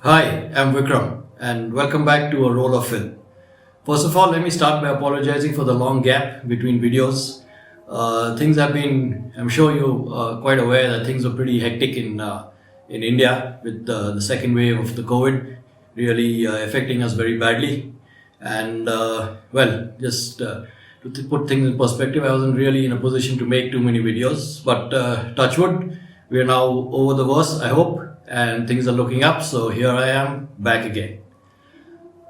Hi, I'm Vikram and welcome back to A Roll of Film. First of all, let me start by apologizing for the long gap between videos. Things have been, I'm sure you are quite aware that things are pretty hectic in India with the second wave of the COVID really affecting us very badly. And to put things in perspective, I wasn't really in a position to make too many videos, but touch wood, we are now over the worst, I hope, and things are looking up. So here I am back again.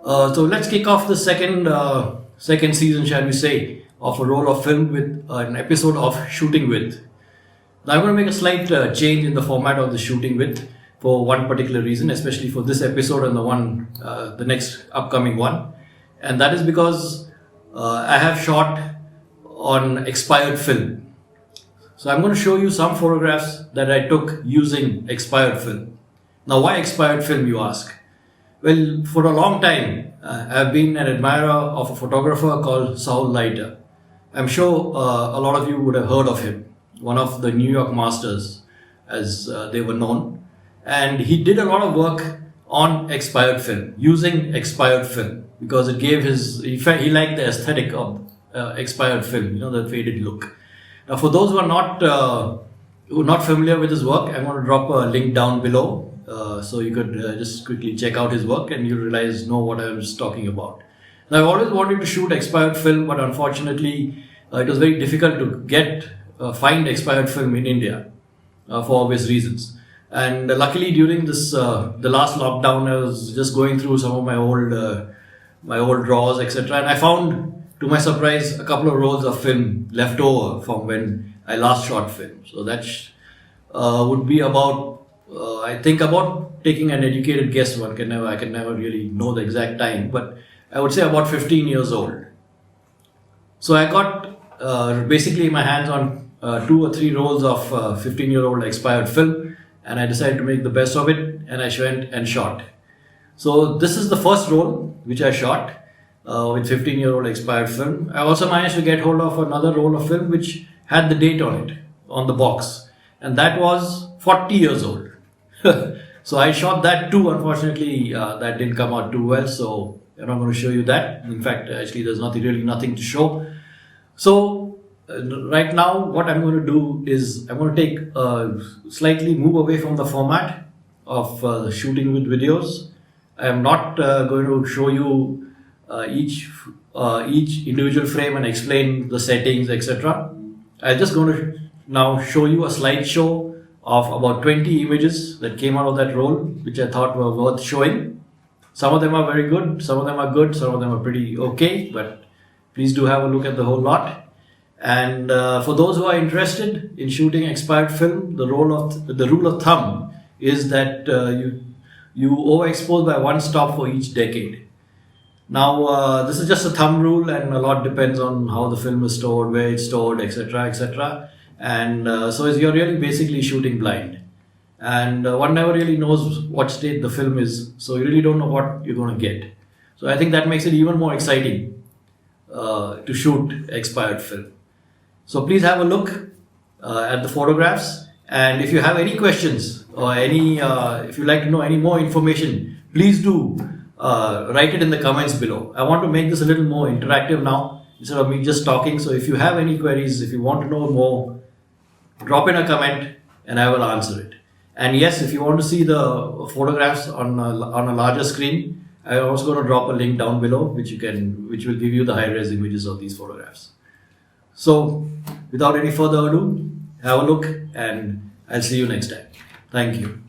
So let's kick off the second season, shall we say, of A Roll of Film with an episode of Shooting With. Now I'm going to make a slight change in the format of the Shooting With for one particular reason, especially for this episode and the next upcoming one, and that is because I have shot on expired film. So I'm going to show you some photographs that I took using expired film. Now, why expired film, you ask? Well, for a long time, I've been an admirer of a photographer called Saul Leiter. I'm sure a lot of you would have heard of him, one of the New York masters, as they were known. And he did a lot of work on expired film, using expired film, because it gave he liked the aesthetic of expired film, the faded look. Now, for those who are not familiar with his work, I'm going to drop a link down below, so you could just quickly check out his work and you know what I was talking about. Now, I've always wanted to shoot expired film, but unfortunately, it was very difficult to find expired film in India for obvious reasons. And luckily, during the last lockdown, I was just going through some of my old drawers, etc., and I found, to my surprise, a couple of rolls of film left over from when I last shot film. So that would be about, I think, about taking an educated guess. I can never really know the exact time, but I would say about 15 years old. So I got basically my hands on 2 or 3 rolls of 15-year-old expired film, and I decided to make the best of it, and I went and shot. So this is the first roll which I shot with 15-year-old expired film. I also managed to get hold of another roll of film which had the date on it, on the box, and that was 40 years old. So I shot that too. Unfortunately, that didn't come out too well, so I'm not going to show you that. In fact, actually, there's nothing to show. So right now, what I'm going to do is I'm going to slightly move away from the format of shooting with videos. I am not going to show you each individual frame and explain the settings, etc. I'm just going to now show you a slideshow of about 20 images that came out of that roll, which I thought were worth showing. Some of them are very good, some of them are good, some of them are pretty okay, but please do have a look at the whole lot. And for those who are interested in shooting expired film, the rule of thumb is that you overexpose by one stop for each decade. Now, this is just a thumb rule, and a lot depends on how the film is stored, where it's stored, etc., etc. And so you're really basically shooting blind. And one never really knows what state the film is, so you really don't know what you're going to get. So I think that makes it even more exciting to shoot expired film. So please have a look at the photographs, and if you have any questions or if you'd like to know any more information, please do write it in the comments below. I want to make this a little more interactive now instead of me just talking. So if you have any queries, if you want to know more, drop in a comment and I will answer it. And yes, if you want to see the photographs on a larger screen, I'm also going to drop a link down below which will give you the high-res images of these photographs. So without any further ado, have a look and I'll see you next time. Thank you.